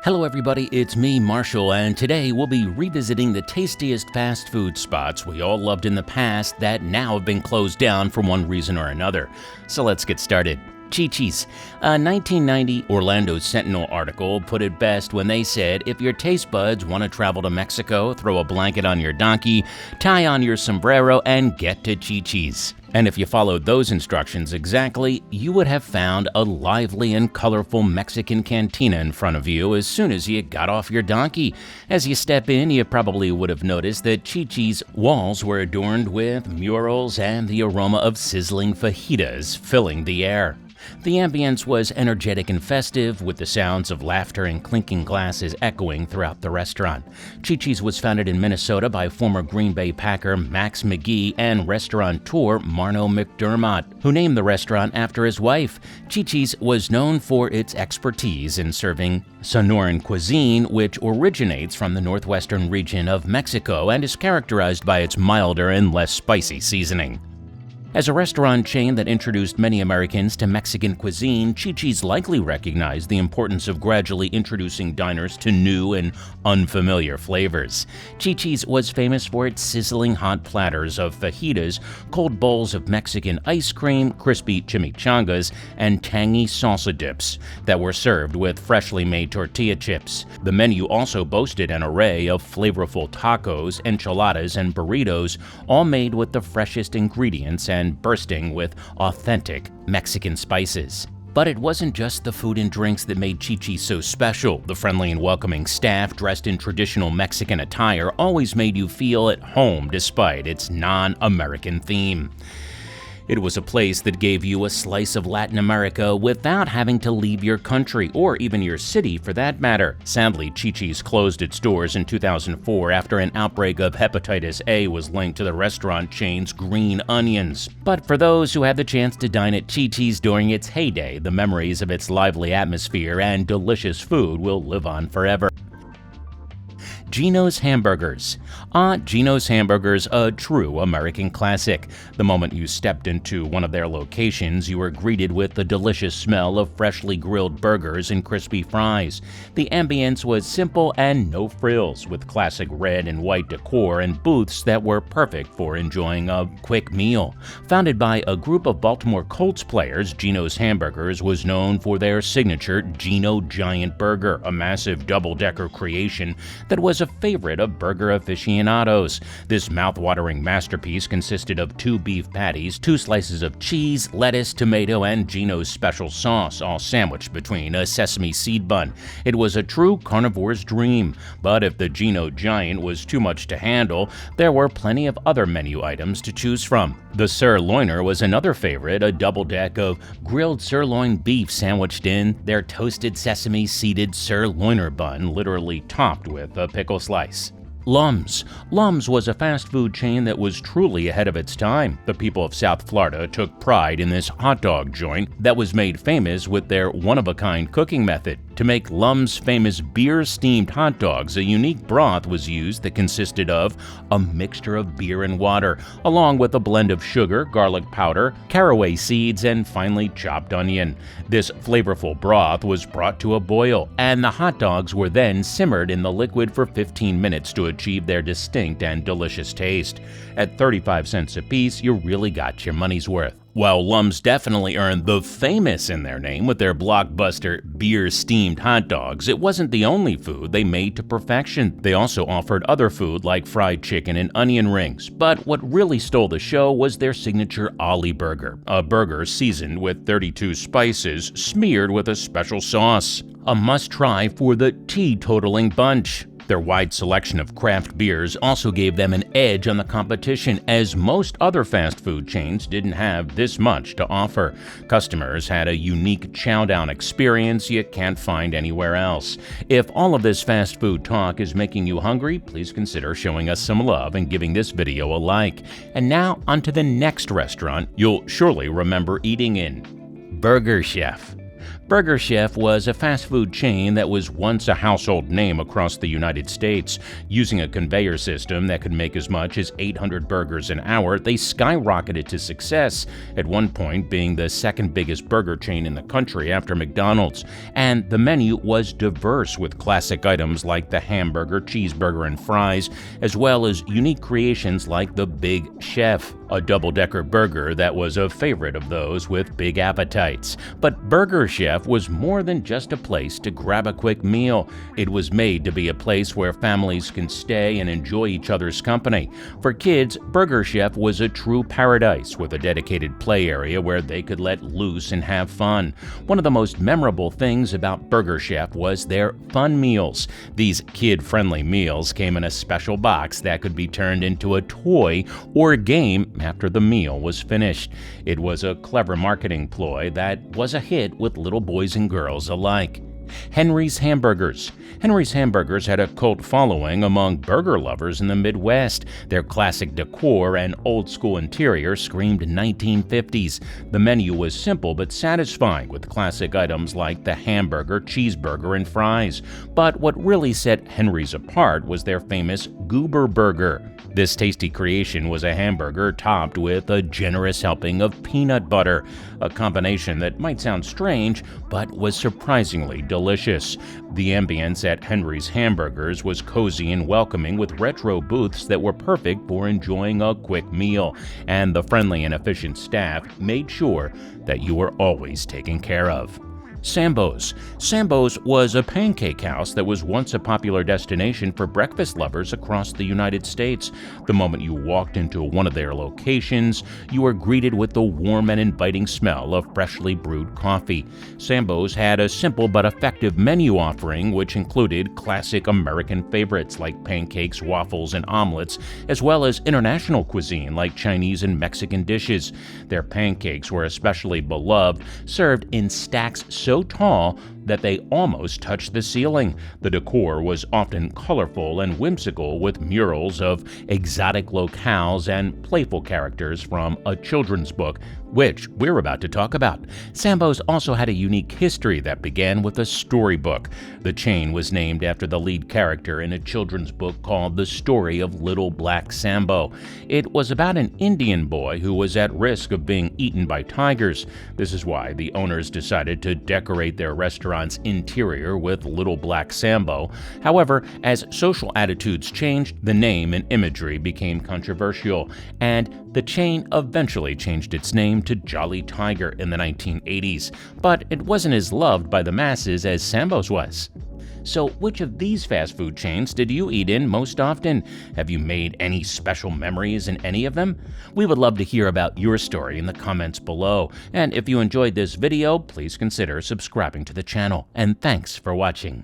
Hello everybody, it's me, Marshall, and today we'll be revisiting the tastiest fast food spots we all loved in the past that now have been closed down for one reason or another. So let's get started. Chi-Chi's. A 1990 Orlando Sentinel article put it best when they said, if your taste buds want to travel to Mexico, throw a blanket on your donkey, tie on your sombrero, and get to Chi-Chi's. And if you followed those instructions exactly, you would have found a lively and colorful Mexican cantina in front of you as soon as you got off your donkey. As you step in, you probably would have noticed that Chi-Chi's walls were adorned with murals and the aroma of sizzling fajitas filling the air. The ambience was energetic and festive, with the sounds of laughter and clinking glasses echoing throughout the restaurant. Chi-Chi's was founded in Minnesota by former Green Bay Packer Max McGee and restaurateur Marno McDermott, who named the restaurant after his wife. Chi-Chi's was known for its expertise in serving Sonoran cuisine, which originates from the northwestern region of Mexico and is characterized by its milder and less spicy seasoning. As a restaurant chain that introduced many Americans to Mexican cuisine, Chi-Chi's likely recognized the importance of gradually introducing diners to new and unfamiliar flavors. Chi-Chi's was famous for its sizzling hot platters of fajitas, cold bowls of Mexican ice cream, crispy chimichangas, and tangy salsa dips that were served with freshly made tortilla chips. The menu also boasted an array of flavorful tacos, enchiladas, and burritos, all made with the freshest ingredients and bursting with authentic Mexican spices. But it wasn't just the food and drinks that made Chi-Chi's so special. The friendly and welcoming staff, dressed in traditional Mexican attire, always made you feel at home despite its non-American theme. It was a place that gave you a slice of Latin America without having to leave your country, or even your city for that matter. Sadly, Chi-Chi's closed its doors in 2004 after an outbreak of hepatitis A was linked to the restaurant chain's green onions. But for those who had the chance to dine at Chi-Chi's during its heyday, the memories of its lively atmosphere and delicious food will live on forever. Geno's Hamburgers. Geno's Hamburgers, a true American classic. The moment you stepped into one of their locations, you were greeted with the delicious smell of freshly grilled burgers and crispy fries. The ambience was simple and no frills, with classic red and white decor and booths that were perfect for enjoying a quick meal. Founded by a group of Baltimore Colts players, Geno's Hamburgers was known for their signature Geno Giant Burger, a massive double-decker creation that was a favorite of burger aficionados. This mouth-watering masterpiece consisted of 2 beef patties, 2 slices of cheese, lettuce, tomato, and Geno's special sauce, all sandwiched between a sesame seed bun. It was a true carnivore's dream, but if the Geno Giant was too much to handle, there were plenty of other menu items to choose from. The sirloiner was another favorite, a double deck of grilled sirloin beef sandwiched in their toasted sesame-seeded sirloiner bun, literally topped with a pickle slice. Lum's. Lum's was a fast food chain that was truly ahead of its time. The people of South Florida took pride in this hot dog joint that was made famous with their one-of-a-kind cooking method. To make Lum's famous beer-steamed hot dogs, a unique broth was used that consisted of a mixture of beer and water, along with a blend of sugar, garlic powder, caraway seeds, and finely chopped onion. This flavorful broth was brought to a boil, and the hot dogs were then simmered in the liquid for 15 minutes to achieve their distinct and delicious taste. At 35 cents a piece, you really got your money's worth. While Lum's definitely earned the famous in their name with their blockbuster beer-steamed hot dogs, it wasn't the only food they made to perfection. They also offered other food like fried chicken and onion rings. But what really stole the show was their signature Ollie Burger, a burger seasoned with 32 spices smeared with a special sauce. A must-try for the teetotaling bunch. Their wide selection of craft beers also gave them an edge on the competition, as most other fast food chains didn't have this much to offer. Customers had a unique chow-down experience you can't find anywhere else. If all of this fast food talk is making you hungry, please consider showing us some love and giving this video a like. And now, on to the next restaurant you'll surely remember eating in. Burger Chef. Burger Chef was a fast food chain that was once a household name across the United States. Using a conveyor system that could make as much as 800 burgers an hour, they skyrocketed to success, at one point being the second biggest burger chain in the country after McDonald's. And the menu was diverse with classic items like the hamburger, cheeseburger, and fries, as well as unique creations like the Big Chef, a double-decker burger that was a favorite of those with big appetites. But Burger Chef was more than just a place to grab a quick meal. It was made to be a place where families can stay and enjoy each other's company. For kids, Burger Chef was a true paradise with a dedicated play area where they could let loose and have fun. One of the most memorable things about Burger Chef was their fun meals. These kid-friendly meals came in a special box that could be turned into a toy or a game after the meal was finished. It was a clever marketing ploy that was a hit with little boys and girls alike. Henry's Hamburgers. Henry's Hamburgers had a cult following among burger lovers in the Midwest. Their classic decor and old-school interior screamed 1950s. The menu was simple but satisfying, with classic items like the hamburger, cheeseburger, and fries. But what really set Henry's apart was their famous Goober Burger. This tasty creation was a hamburger topped with a generous helping of peanut butter, a combination that might sound strange, but was surprisingly delicious. The ambience at Henry's Hamburgers was cozy and welcoming, with retro booths that were perfect for enjoying a quick meal, and the friendly and efficient staff made sure that you were always taken care of. Sambo's. Sambo's was a pancake house that was once a popular destination for breakfast lovers across the United States. The moment you walked into one of their locations, you were greeted with the warm and inviting smell of freshly brewed coffee. Sambo's had a simple but effective menu offering, which included classic American favorites like pancakes, waffles, and omelets, as well as international cuisine like Chinese and Mexican dishes. Their pancakes were especially beloved, served in stacks so tall that they almost touched the ceiling. The decor was often colorful and whimsical, with murals of exotic locales and playful characters from a children's book, which we're about to talk about. Sambo's also had a unique history that began with a storybook. The chain was named after the lead character in a children's book called The Story of Little Black Sambo. It was about an Indian boy who was at risk of being eaten by tigers. This is why the owners decided to decorate their restaurant's interior with Little Black Sambo. However, as social attitudes changed, the name and imagery became controversial, and the chain eventually changed its name to Jolly Tiger in the 1980s. But it wasn't as loved by the masses as Sambo's was. So which of these fast food chains did you eat in most often? Have you made any special memories in any of them? We would love to hear about your story in the comments below. And if you enjoyed this video, please consider subscribing to the channel. And thanks for watching.